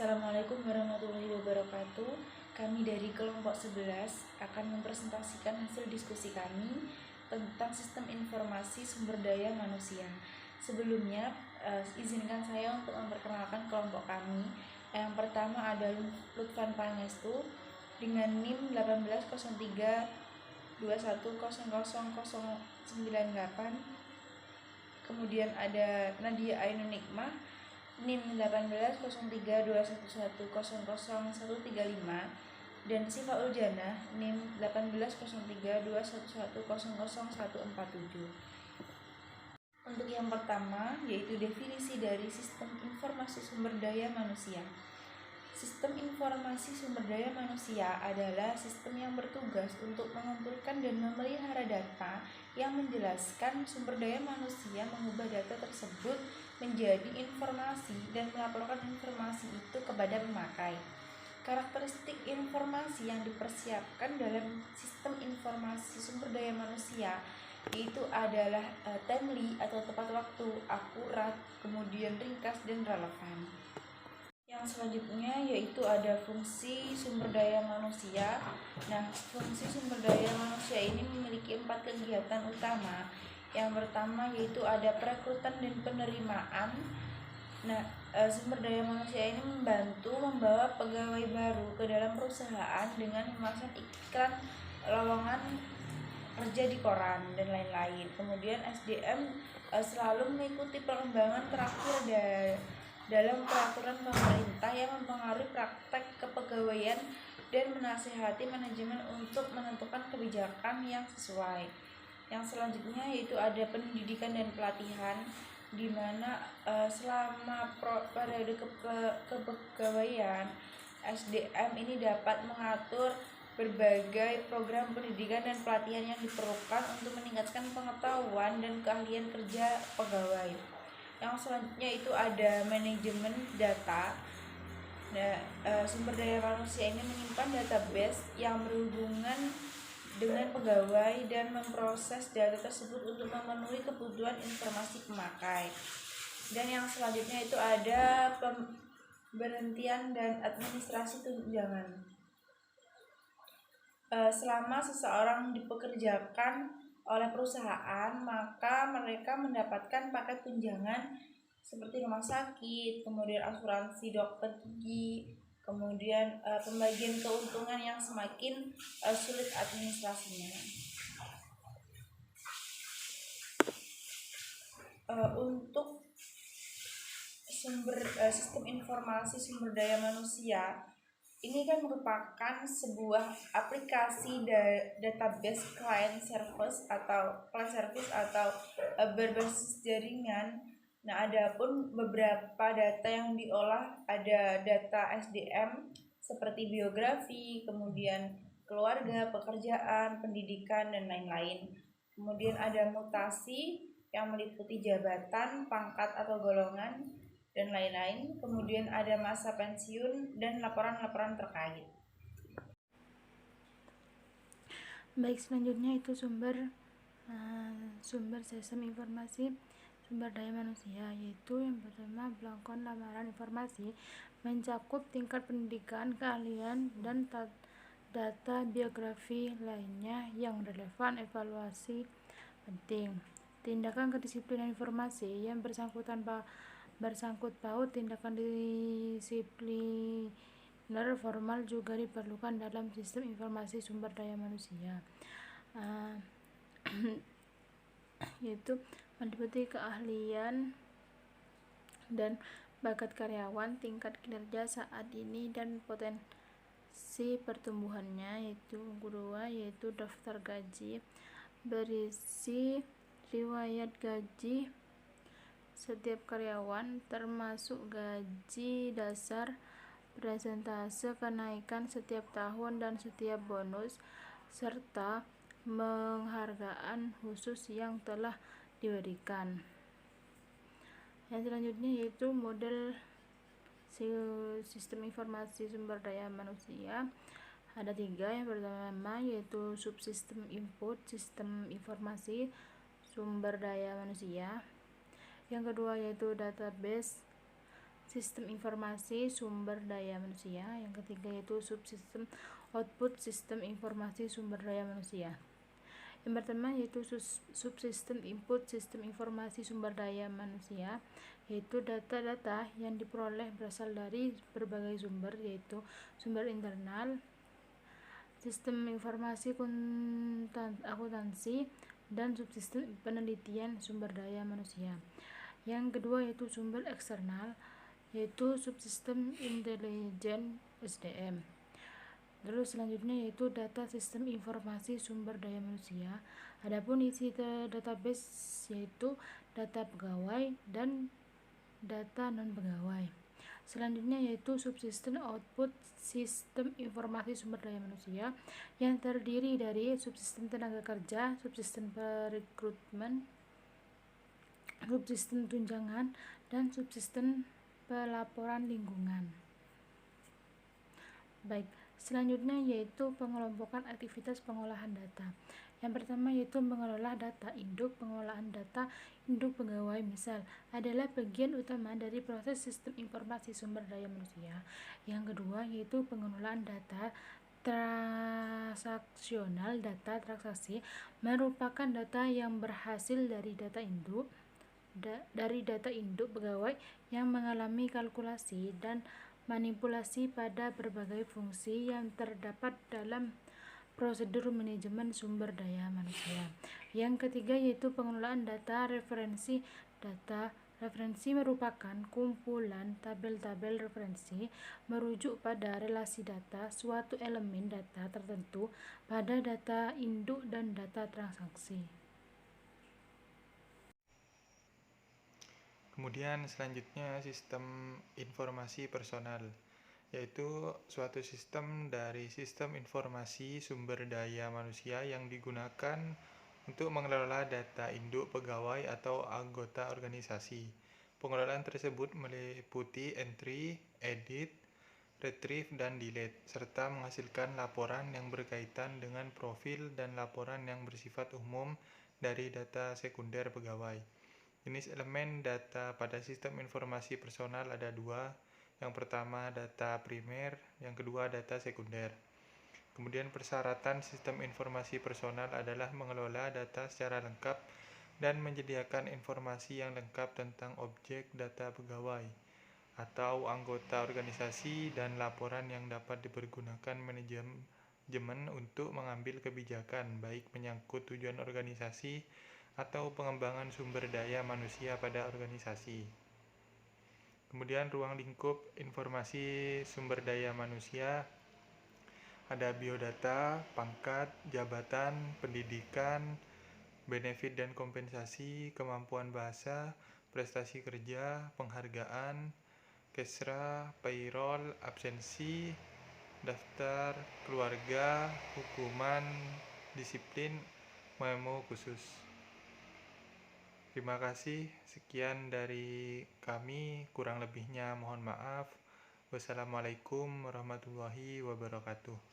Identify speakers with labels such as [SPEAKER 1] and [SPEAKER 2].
[SPEAKER 1] Assalamualaikum warahmatullahi wabarakatuh. Kami dari kelompok 11 akan mempresentasikan hasil diskusi kami tentang sistem informasi sumber daya manusia. Sebelumnya, izinkan saya untuk memperkenalkan kelompok kami. Yang pertama ada Lutfan Pangestu dengan NIM 180321000098. Kemudian ada Nadia Ainun Nikmah NIM 180321100135 dan Sifa Uljana NIM 180321100147. Untuk yang pertama yaitu definisi dari sistem informasi sumber daya manusia. Sistem informasi sumber daya manusia adalah sistem yang bertugas untuk mengumpulkan dan memelihara data yang menjelaskan sumber daya manusia, mengubah data tersebut menjadi informasi dan melaporkan informasi itu kepada pemakai. Karakteristik informasi yang dipersiapkan dalam sistem informasi sumber daya manusia yaitu adalah timely atau tepat waktu, akurat, kemudian ringkas dan relevan. Yang selanjutnya yaitu ada fungsi sumber daya manusia. Nah, fungsi sumber daya manusia ini memiliki 4 kegiatan utama. Yang pertama yaitu ada perekrutan dan penerimaan. Nah, sumber daya manusia ini membantu membawa pegawai baru ke dalam perusahaan dengan memasang iklan lowongan kerja di koran dan lain-lain. Kemudian SDM selalu mengikuti perkembangan terakhir dalam peraturan pemerintah yang mempengaruhi praktek kepegawaian dan menasihati manajemen untuk menentukan kebijakan yang sesuai. Yang selanjutnya yaitu ada pendidikan dan pelatihan, di mana selama periode kepegawaian SDM ini dapat mengatur berbagai program pendidikan dan pelatihan yang diperlukan untuk meningkatkan pengetahuan dan keahlian kerja pegawai. Yang selanjutnya itu ada manajemen data. Nah, sumber daya manusia ini menyimpan database yang berhubungan dengan pegawai dan memproses data tersebut untuk memenuhi kebutuhan informasi pemakai. Dan yang selanjutnya itu ada pemberhentian dan administrasi tunjangan. Selama seseorang dipekerjakan oleh perusahaan, maka mereka mendapatkan paket tunjangan seperti rumah sakit, kemudian asuransi dokter gigi, kemudian pembagian keuntungan yang semakin sulit administrasinya. Untuk sistem informasi sumber daya manusia ini kan merupakan sebuah aplikasi database client service atau berbasis jaringan. Nah, adapun beberapa data yang diolah ada data SDM seperti biografi, kemudian keluarga, pekerjaan, pendidikan dan lain-lain. Kemudian ada mutasi yang meliputi jabatan, pangkat atau golongan dan lain-lain. Kemudian ada masa pensiun dan laporan-laporan terkait.
[SPEAKER 2] Baik, selanjutnya itu sumber sistem informasi sumber daya manusia, yaitu yang pertama belangkon lamaran informasi mencakup tingkat pendidikan, keahlian, dan data biografi lainnya yang relevan. Evaluasi penting. Tindakan kedisiplinan informasi yang bersangkut paut tindakan disipliner formal juga diperlukan dalam sistem informasi sumber daya manusia, yaitu meliputi keahlian dan bakat karyawan, tingkat kinerja saat ini dan potensi pertumbuhannya. Yaitu kedua yaitu daftar gaji berisi riwayat gaji setiap karyawan termasuk gaji dasar, persentase kenaikan setiap tahun dan setiap bonus, serta penghargaan khusus yang telah diberikan. Yang selanjutnya yaitu model sistem informasi sumber daya manusia. Ada 3. Yang pertama yaitu subsistem input sistem informasi sumber daya manusia. Yang kedua yaitu database sistem informasi sumber daya manusia. Yang ketiga yaitu subsistem output sistem informasi sumber daya manusia. Yang pertama yaitu subsistem input sistem informasi sumber daya manusia, yaitu data-data yang diperoleh berasal dari berbagai sumber, yaitu sumber internal, sistem informasi akuntansi, dan subsistem penelitian sumber daya manusia. Yang kedua yaitu sumber eksternal, yaitu subsistem intelijen SDM. Lalu selanjutnya yaitu data sistem informasi sumber daya manusia. Adapun isi database yaitu data pegawai dan data non pegawai. Selanjutnya yaitu subsistem output sistem informasi sumber daya manusia yang terdiri dari subsistem tenaga kerja, subsistem perekrutmen, subsistem tunjangan, dan subsistem pelaporan lingkungan. Baik, selanjutnya yaitu pengelompokan aktivitas pengolahan data. Yang pertama yaitu mengelola data induk. Pengolahan data induk pegawai misal adalah bagian utama dari proses sistem informasi sumber daya manusia. Yang kedua yaitu pengelolaan data transaksional. Data transaksi merupakan data yang berhasil dari data induk pegawai yang mengalami kalkulasi dan manipulasi pada berbagai fungsi yang terdapat dalam prosedur manajemen sumber daya manusia. Yang ketiga yaitu pengelolaan data referensi. Data referensi merupakan kumpulan tabel-tabel referensi merujuk pada relasi data suatu elemen data tertentu pada data induk dan data transaksi.
[SPEAKER 3] Kemudian selanjutnya sistem informasi personal, yaitu suatu sistem dari sistem informasi sumber daya manusia yang digunakan untuk mengelola data induk pegawai atau anggota organisasi. Pengelolaan tersebut meliputi entry, edit, retrieve, dan delete, serta menghasilkan laporan yang berkaitan dengan profil dan laporan yang bersifat umum dari data sekunder pegawai. Jenis elemen data pada sistem informasi personal ada dua. Yang pertama data primer, yang kedua data sekunder. Kemudian persyaratan sistem informasi personal adalah mengelola data secara lengkap dan menyediakan informasi yang lengkap tentang objek data pegawai atau anggota organisasi dan laporan yang dapat dipergunakan manajemen untuk mengambil kebijakan baik menyangkut tujuan organisasi atau pengembangan sumber daya manusia pada organisasi. Kemudian ruang lingkup informasi sumber daya manusia ada biodata, pangkat, jabatan, pendidikan, benefit dan kompensasi, kemampuan bahasa, prestasi kerja, penghargaan, kesra, payroll, absensi, daftar keluarga, hukuman, disiplin, memo khusus. Terima kasih, sekian dari kami, kurang lebihnya mohon maaf. Wassalamualaikum warahmatullahi wabarakatuh.